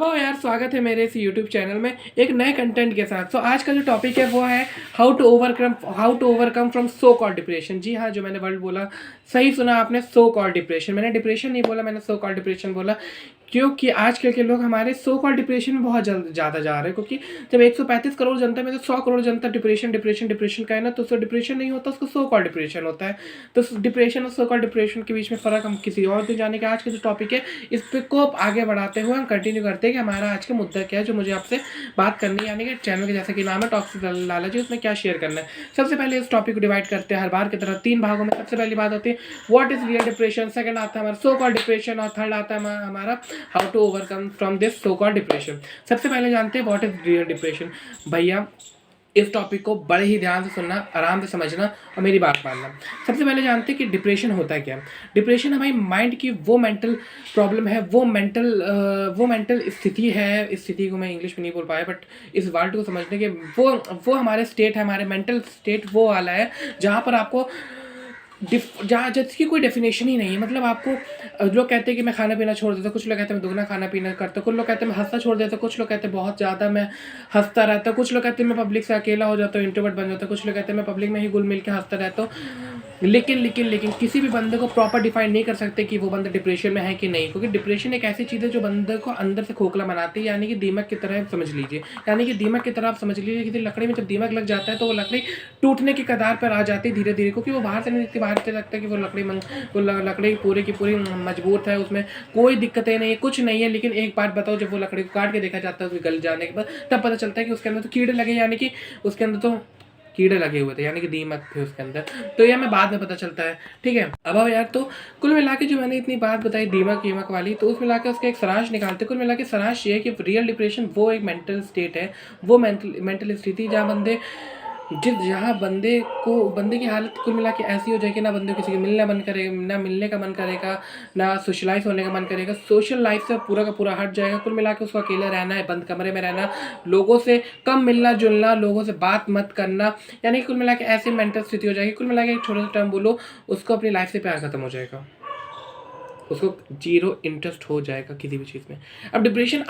अब आओ यार, स्वागत है मेरे इस यूट्यूब चैनल में एक नए कंटेंट के साथ। आज का जो टॉपिक है वो है how to overcome from so called depression. जी हाँ, जो मैंने वर्ड बोला सही सुना आपने, सो कॉल्ड डिप्रेशन। मैंने डिप्रेशन नहीं बोला, मैंने सो कॉल्ड डिप्रेशन बोला, क्योंकि आजकल के लोग हमारे सो कॉल्ड डिप्रेशन में बहुत ज़्यादा जा रहे हैं। क्योंकि जब 135 करोड़ जनता में से 100 करोड़ जनता डिप्रेशन डिप्रेशन डिप्रेशन का है ना, तो उसको डिप्रेशन नहीं होता, उसको सो कॉल्ड डिप्रेशन होता है। तो डिप्रेशन और सो कॉल्ड डिप्रेशन के बीच में फ़र्क हम किसी और दिन जाने के आज का जो टॉपिक है इस पर को आगे बढ़ाते हुए हम कंटिन्यू करते हैं कि हमारा आज का मुद्दा क्या है, जो मुझे आपसे बात करनी है। यानी कि चैनल के जैसे कि नाम है टॉक्सिक लालची, उसमें क्या शेयर करना है। सबसे पहले इस टॉपिक को डिवाइड करते हैं हर बार की तरह 3 भागों में। सबसे पहली बात होती है what is real depression, second आता है हमारा सो कॉल्ड डिप्रेशन, और थर्ड आता है हमारा how to overcome from this so called depression. सबसे पहले जानते हैं व्हाट इज रियल डिप्रेशन। भैया इस टॉपिक को बड़े ही ध्यान से सुनना, आराम से समझना और मेरी बात मानना। सबसे पहले जानते हैं कि डिप्रेशन होता है क्या। डिप्रेशन हमारी माइंड की वो मेंटल प्रॉब्लम है, वो मेंटल स्थिति है। इस स्थिति को मैं इंग्लिश में नहीं बोल पाया, बट इस वर्ड को समझने के वो हमारे स्टेट है, हमारे मेंटल स्टेट वो वाला है जहाँ पर आपको जहाँ जिसकी कोई डेफिनेशन ही नहीं है। मतलब आपको लोग कहते हैं कि मैं खाना पीना छोड़ देता, कुछ लोग कहते हैं मैं दुगना खाना पीना करता, कुछ लोग कहते हैं मैं हंसना छोड़ देता, कुछ लोग कहते हैं बहुत ज़्यादा मैं हंसता रहता, कुछ लोग कहते हैं मैं पब्लिक से अकेला हो जाता हूँ, इंट्रोवर्ट बन जाता, कुछ लोग कहते हैं मैं पब्लिक में ही घुल मिल के हंसता रहता हूँ। लेकिन किसी भी बंदे को प्रॉपर डिफाइन नहीं कर सकते कि वो बंदा डिप्रेशन में है कि नहीं, क्योंकि डिप्रेशन एक ऐसी चीज़ है जो बंदे को अंदर से खोखला बनाती है। यानी कि दीमक की तरह समझ लीजिए, यानी कि दीमक की तरह आप समझ लीजिए। किसी लकड़ी में जब दीमक लग जाता है तो वो लकड़ी टूटने की कगार पर आ जाती है धीरे धीरे, क्योंकि वो बाहर से नहीं दिखती। बाहर से लगता है कि वो लकड़ी पूरी की पूरी मजबूत है, उसमें कोई दिक्कतें नहीं है, कुछ नहीं है। लेकिन एक बात बताओ, जब वो लकड़ी को काट के देखा जाता है उसके गल जाने के बाद, तब पता चलता है कि उसके अंदर तो कीड़े लगे, यानी कि उसके अंदर तो कीड़े लगे हुए थे, यानी कि दीमक थे उसके अंदर। तो ये हमें बाद में पता चलता है, ठीक है। अब यार, तो कुल मिला के जो मैंने इतनी बात बताई दीमक वाली, तो उस मिला के उसका एक सारांश निकालते। कुल मिला के सारांश ये है कि रियल डिप्रेशन वो एक मेंटल स्टेट है, वो मेंटल स्थिति जहाँ बंदे की हालत कुल मिला के ऐसी हो जाए कि ना बंदे को किसी के मिलना मन करेगा, ना मिलने का मन करेगा, ना सोशलाइज होने का मन करेगा, सोशल लाइफ से पूरा का पूरा हट जाएगा। कुल मिला के उसको अकेला रहना है, बंद कमरे में रहना, लोगों से कम मिलना जुलना, लोगों से बात मत करना। यानी कुल मिला के ऐसी मेंटल स्थिति हो जाएगी। कुल मिला के एक छोटा सा टर्म बोलो, उसको अपनी लाइफ से प्यार खत्म हो जाएगा, उसको जीरो इंटरेस्ट हो जाएगा किसी भी चीज़ में। अब डिप्रेशन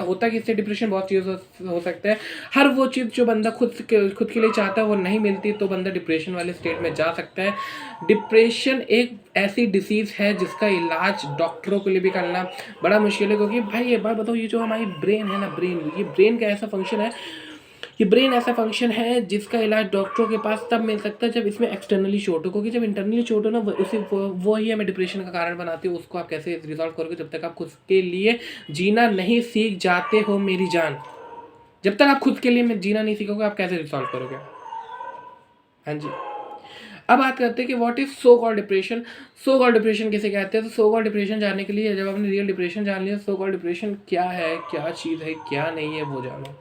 होता किससे डिप्रेशन बहुत चीज़ हो सकता है। हर वो चीज़ जो बंदा खुद के लिए चाहता है वो नहीं मिलती, तो बंदा डिप्रेशन वाले स्टेट में जा सकता है। डिप्रेशन एक ऐसी डिसीज़ है जिसका इलाज डॉक्टरों के लिए भी करना बड़ा मुश्किल है। क्योंकि भाई ये बात बताओ, ये जो हमारी ब्रेन है ना, ये ब्रेन का ऐसा फंक्शन है, ये ब्रेन ऐसा फंक्शन है जिसका इलाज डॉक्टरों के पास तब मिल सकता है जब इसमें एक्सटर्नली चोट हो। क्योंकि जब इंटरनली चोट हो ना, वो ही हमें डिप्रेशन का कारण बनाती है। उसको आप कैसे रिजॉल्व करोगे जब तक आप खुद के लिए जीना नहीं सीख जाते हो मेरी जान। जब तक आप खुद के लिए जीना नहीं सीखोगे, आप कैसे रिजॉल्व करोगे। हाँ जी, अब बात करते हैं कि what is so called depression. So called depression किसे कहते हैं। तो सो कॉल्ड डिप्रेशन जानने के लिए, जब आपने रियल डिप्रेशन जान लिया, सो कॉल्ड डिप्रेशन क्या है, क्या चीज़ है, क्या नहीं है, वो जानो।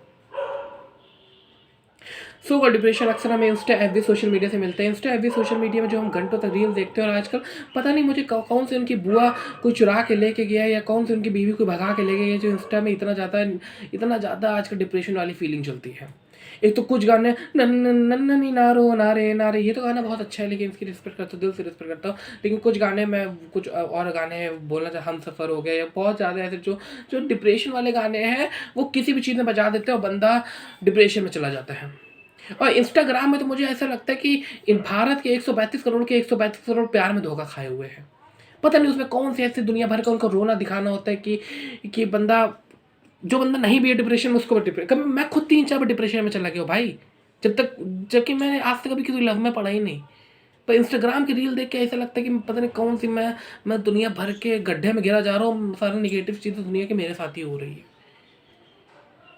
सो कॉल्ड डिप्रेशन अक्सर हमें इंस्टा एफबी सोशल मीडिया से मिलते हैं। इंस्टा एफबी सोशल मीडिया में जो हम घंटों तक रील देखते हैं, और आजकल पता नहीं मुझे कौन से उनकी बुआ कोई चुरा के लेके गया या कौन से उनकी बीवी को भगा के ले गया, जो इंस्टा में इतना ज़्यादा आजकल डिप्रेशन वाली फीलिंग चलती है। एक तो कुछ गाने नन्नी नारो नारे नारे, ये तो गाना बहुत अच्छा है, लेकिन इसकी रिस्पेक्ट करता हूँ, दिल से रिस्पेक्ट करता हूँ। लेकिन कुछ गाने में कुछ और गाने बोलना चाहे हम सफ़र हो गया, या बहुत ज़्यादा ऐसे जो डिप्रेशन वाले गाने हैं, वो किसी भी चीज़ में बजा देते हैं और बंदा डिप्रेशन में चला जाता है। और इंस्टाग्राम में तो मुझे ऐसा लगता है कि इन भारत के 132 करोड़ प्यार में धोखा खाए हुए हैं। पता नहीं उसमें कौन सी ऐसी दुनिया भर का उनको रोना दिखाना होता है कि जो बंदा नहीं भी है डिप्रेशन में, उसको कभी मैं खुद 3-4 बार डिप्रेशन में चला गया हूँ भाई, जबकि मैंने आज तक कभी किसी लव में पड़ा ही नहीं। पर इंस्टाग्राम की रील देख के ऐसा लगता है कि पता नहीं कौन सी मैं दुनिया भर के गड्ढे में गिरा जा रहा हूँ। सारी निगेटिव चीज़ें दुनिया के मेरे साथ ही हो रही है।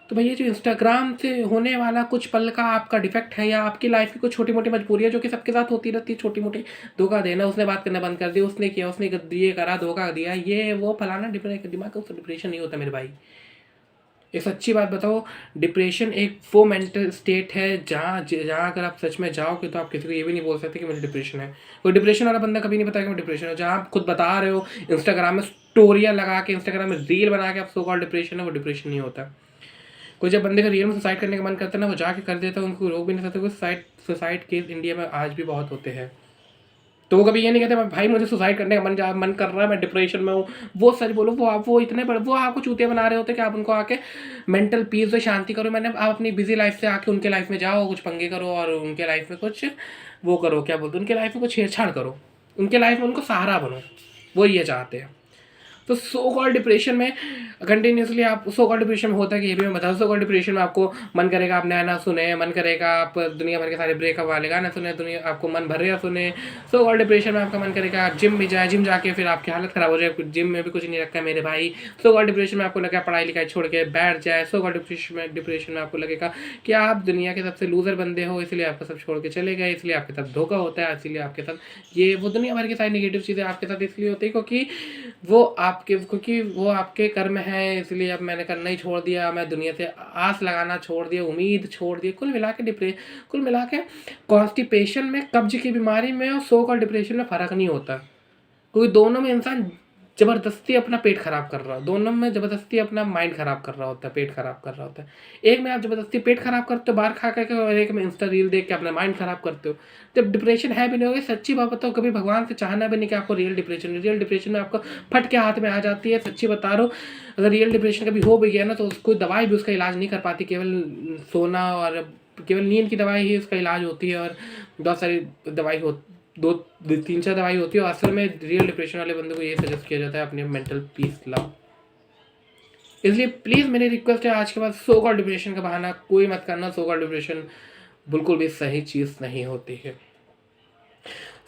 तो भैया जो इंस्टाग्राम से होने वाला कुछ पल का आपका डिफेक्ट है, या आपकी लाइफ की कुछ छोटी मोटी मजबूरियाँ जो कि सबके साथ होती रहती है, छोटी मोटी, धोखा देना, उसने बात करना बंद कर दिया, उसने किया, उसने ये करा, धोखा दिया, ये वो फलाना, दिमाग का उसका डिप्रेशन नहीं होता मेरे भाई। एक सच्ची बात बताओ, डिप्रेशन एक वो मेंटल स्टेट है जहाँ अगर आप सच में जाओगे तो आप किसी को ये भी नहीं बोल सकते कि मुझे डिप्रेशन है। कोई डिप्रेशन वाला बंदा कभी नहीं बताएगा मैं डिप्रेशन है। जहाँ आप खुद बता रहे हो इंस्टाग्राम में स्टोरियाँ लगा के, इंस्टाग्राम में रील बना के आप सो कॉल्ड डिप्रेशन है, वो डिप्रेशन नहीं होता। कोई जब बंदे का रियल में सुसाइड करने का मन करता है ना, वो जाके कर देता है, उनको रोक भी नहीं सकते। कोई सुसाइड केस इंडिया में आज भी बहुत होते हैं। तो वो कभी ये नहीं कहते भाई मुझे सुसाइड करने का मन कर रहा है, मैं डिप्रेशन में हूँ। वो सच बोलो, वो इतने बड़े वो आपको चूतिया बना रहे होते कि आप उनको आके मेंटल पीस और शांति करो। मैंने आप अपनी बिजी लाइफ से आके उनके लाइफ में जाओ, कुछ पंगे करो और उनके लाइफ में कुछ वो करो, क्या बोलते हैं, उनके लाइफ में कुछ छेड़छाड़ करो, उनके लाइफ में उनको सहारा बनो, वो ये चाहते हैं। तो सो कॉल्ड डिप्रेशन में कंटिन्यूसली आप सो कॉल्ड डिप्रेशन में होता है कि ये भी मैं बता दूं, सो कॉल्ड डिप्रेशन में आपको मन करेगा आप नया ना सुने, मन करेगा आप दुनिया भर के सारे ब्रेकअप वाले गाने सुने, दुनिया आपको मन भर रहा सुने। सो कॉल्ड डिप्रेशन में आपका मन करेगा आप जिम भी जाए, जिम जाके फिर आपकी हालत ख़राब हो जाए, जिम में भी कुछ नहीं रखा है मेरे भाई। सो कॉल्ड डिप्रेशन में आपको लगेगा पढ़ाई लिखाई छोड़ के बैठ जाए। सो कॉल्ड डिप्रेशन में आपको लगेगा कि आप दुनिया के सबसे लूजर बंदे हो, इसलिए आपको सब छोड़ के चले गए, इसलिए आपके साथ धोखा होता है, इसलिए आपके साथ ये वो दुनिया भर की सारी नेगेटिव चीज़ें आपके साथ इसलिए होती है क्योंकि वो आपके कर्म है, इसलिए अब मैंने करना ही छोड़ दिया, मैं दुनिया से आस लगाना छोड़ दिया, उम्मीद छोड़ दी। कुल मिला के कॉन्स्टिपेशन में, कब्ज की बीमारी में और सो कॉल्ड डिप्रेशन में फ़र्क नहीं होता, क्योंकि दोनों में इंसान ज़बरदस्ती अपना पेट खराब कर रहा है, दोनों में ज़बरदस्ती अपना माइंड खराब कर रहा होता है, पेट खराब कर रहा होता है। एक में आप ज़बरदस्ती पेट खराब करते हो बाहर खा करके, और एक में इंस्टा रील देख के अपना माइंड खराब करते हो। जब डिप्रेशन है भी नहीं होगी, सच्ची बात बताओ, कभी भगवान से चाहना भी नहीं कि आपको रियल डिप्रेशन में आपको फट के हाथ में आ जाती है। सच्ची बता रहा हूँ, अगर रियल डिप्रेशन कभी हो भी गया ना तो कोई दवाई भी उसका इलाज नहीं कर पाती, केवल सोना और केवल नींद की दवाई ही उसका इलाज होती है, और बहुत सारी दवाई हो, 2-3-4 दवाई होती है। और असल में रियल डिप्रेशन वाले बंदे को ये सजेस्ट किया जाता है अपने मेंटल पीस लाओ। इसलिए प्लीज़ मेरी रिक्वेस्ट है, आज के बाद सो कॉल्ड डिप्रेशन का बहाना कोई मत करना। सो कॉल्ड डिप्रेशन बिल्कुल भी सही चीज़ नहीं होती है।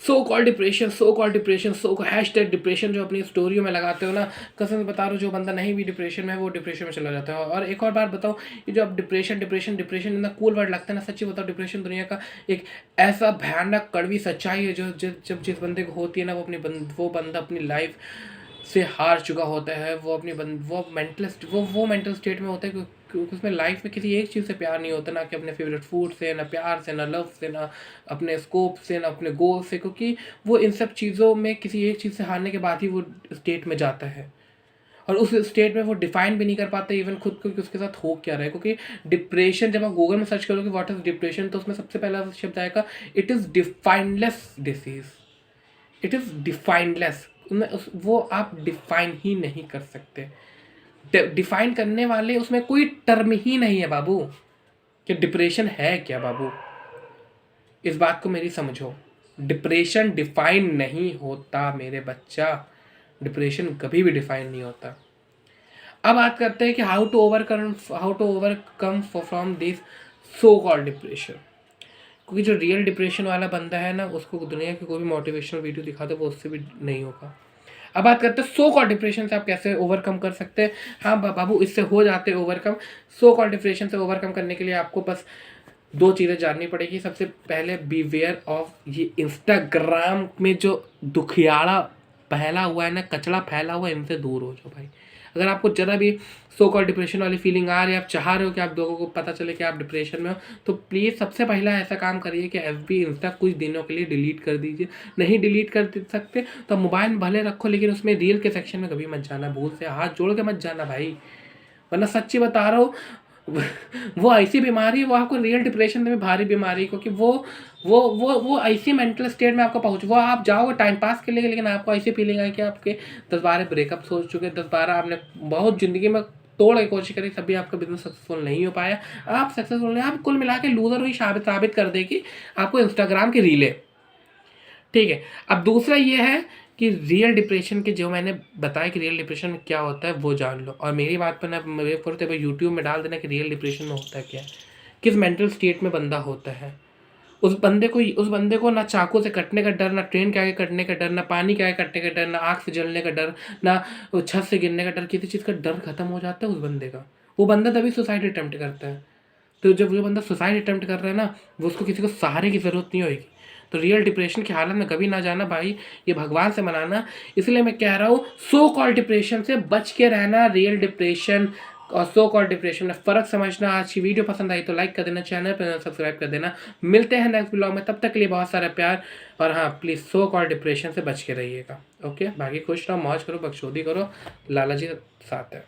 सो कॉल्ड डिप्रेशन हैशटैग डिप्रेशन जो अपनी स्टोरियों में लगाते हो ना, कसम से बता रहा हूँ, जो बंदा नहीं भी डिप्रेशन में है वो डिप्रेशन में चला जाता है। और एक और बात बताओ, ये जो अब डिप्रेशन इतना कूल वर्ड लगता है ना, सच्ची बताओ, डिप्रेशन दुनिया का एक ऐसा भयानक कड़वी सच्चाई है जो जब जिस बंदे को होती है ना, वो बंदा अपनी लाइफ से हार चुका होता है। वो मेंटल स्टेट में होता है क्योंकि उसमें लाइफ में किसी एक चीज़ से प्यार नहीं होता, ना कि अपने फेवरेट फूड से, ना प्यार से, ना लव से, ना अपने स्कोप से, ना अपने गोल से, क्योंकि वो इन सब चीज़ों में किसी एक चीज़ से हारने के बाद ही वो स्टेट में जाता है। और उस स्टेट में वो डिफाइन भी नहीं कर पाता इवन खुद को कि उसके साथ हो क्या रहा है। क्योंकि डिप्रेशन, जब आप गूगल में सर्च करोगे व्हाट इज़ डिप्रेशन, तो उसमें सबसे पहला शब्द आएगा it is defineless disease. It is defineless, वो आप डिफाइन ही नहीं कर सकते। डिफाइन करने वाले उसमें कोई टर्म ही नहीं है बाबू, कि डिप्रेशन है क्या बाबू। इस बात को मेरी समझो, डिप्रेशन डिफाइन नहीं होता मेरे बच्चा, डिप्रेशन कभी भी डिफाइन नहीं होता। अब बात करते हैं कि how to overcome from this so called depression. क्योंकि जो रियल डिप्रेशन वाला बंदा है ना, उसको दुनिया की कोई भी मोटिवेशनल वीडियो दिखा दो वो उससे भी नहीं होगा। अब बात करते हैं सो कॉल्ड डिप्रेशन से आप कैसे ओवरकम कर सकते हैं। हाँ बाबू, इससे हो जाते हैं ओवरकम। सो कॉल्ड डिप्रेशन से ओवरकम करने के लिए आपको बस 2 चीज़ें जाननी पड़ेगी। सबसे पहले बीवेयर ऑफ ये इंस्टाग्राम में जो दुखियाड़ा फैला हुआ है ना, कचरा फैला हुआ है, इनसे दूर हो जाओ भाई। अगर आपको ज़रा भी सो कॉल्ड डिप्रेशन वाली फीलिंग आ रही है, आप चाह रहे हो कि आप लोगों को पता चले कि आप डिप्रेशन में हो, तो प्लीज़ सबसे पहला ऐसा काम करिए कि FB इंस्टा कुछ दिनों के लिए डिलीट कर दीजिए। नहीं डिलीट कर सकते तो मोबाइल में भले रखो, लेकिन उसमें रील के सेक्शन में कभी मत जाना, भूल से हाथ जोड़ के मत जाना भाई, वरना सच्ची बता रहा हूँ वो ऐसी बीमारी है, वो आपको रियल डिप्रेशन में भारी बीमारी, क्योंकि वो ऐसी मेंटल स्टेट में आपको वो आप जाओगे टाइम पास के लिए, लेकिन आपको ऐसी फीलिंग आई कि आपके 10-12 ब्रेकअप हो चुके, 10-12 आपने बहुत ज़िंदगी में तोड़ की कोशिश करी, तभी आपका बिजनेस सक्सेसफुल नहीं हो पाया। आप सक्सेसफुल नहीं, आप कुल मिला के लूजर हुई साबित कर देगी आपको इंस्टाग्राम की रीलें। ठीक है, अब दूसरा ये है कि रियल डिप्रेशन के जो मैंने बताया कि रियल डिप्रेशन में क्या होता है वो जान लो, और मेरी बात पर ना मेरे फुर्ते पर यूट्यूब में डाल देना कि रियल डिप्रेशन में होता है क्या, किस मेंटल स्टेट में बंदा होता है। उस बंदे को ना चाकू से कटने का डर, ना ट्रेन के आगे कटने का डर, ना पानी के आगे कटने का डर, ना आग से जलने का डर, ना छत से गिरने का डर, किसी चीज़ का डर खत्म हो जाता है उस बंदे का। वो बंदा तभी सुसाइड अटेम्प्ट करता है। तो जब वो बंदा सुसाइड अटेम्प्ट कर रहा है ना, वो उसको किसी को सहारे की ज़रूरत नहीं होगी। तो रियल डिप्रेशन की हालत में कभी ना जाना भाई, ये भगवान से मनाना। इसलिए मैं कह रहा हूँ सो कॉल्ड डिप्रेशन से बच के रहना। रियल डिप्रेशन और सो कॉल्ड डिप्रेशन में फ़र्क समझना। आज की वीडियो पसंद आई तो लाइक कर देना, चैनल पर सब्सक्राइब कर देना। मिलते हैं नेक्स्ट ब्लॉग में, तब तक के लिए बहुत सारा प्यार। और हाँ, प्लीज़ सो कॉल्ड डिप्रेशन से बच के रहिएगा। ओके, बाकी खुश रहो, मौज करो, बकचोदी करो, लाला जी साथ है।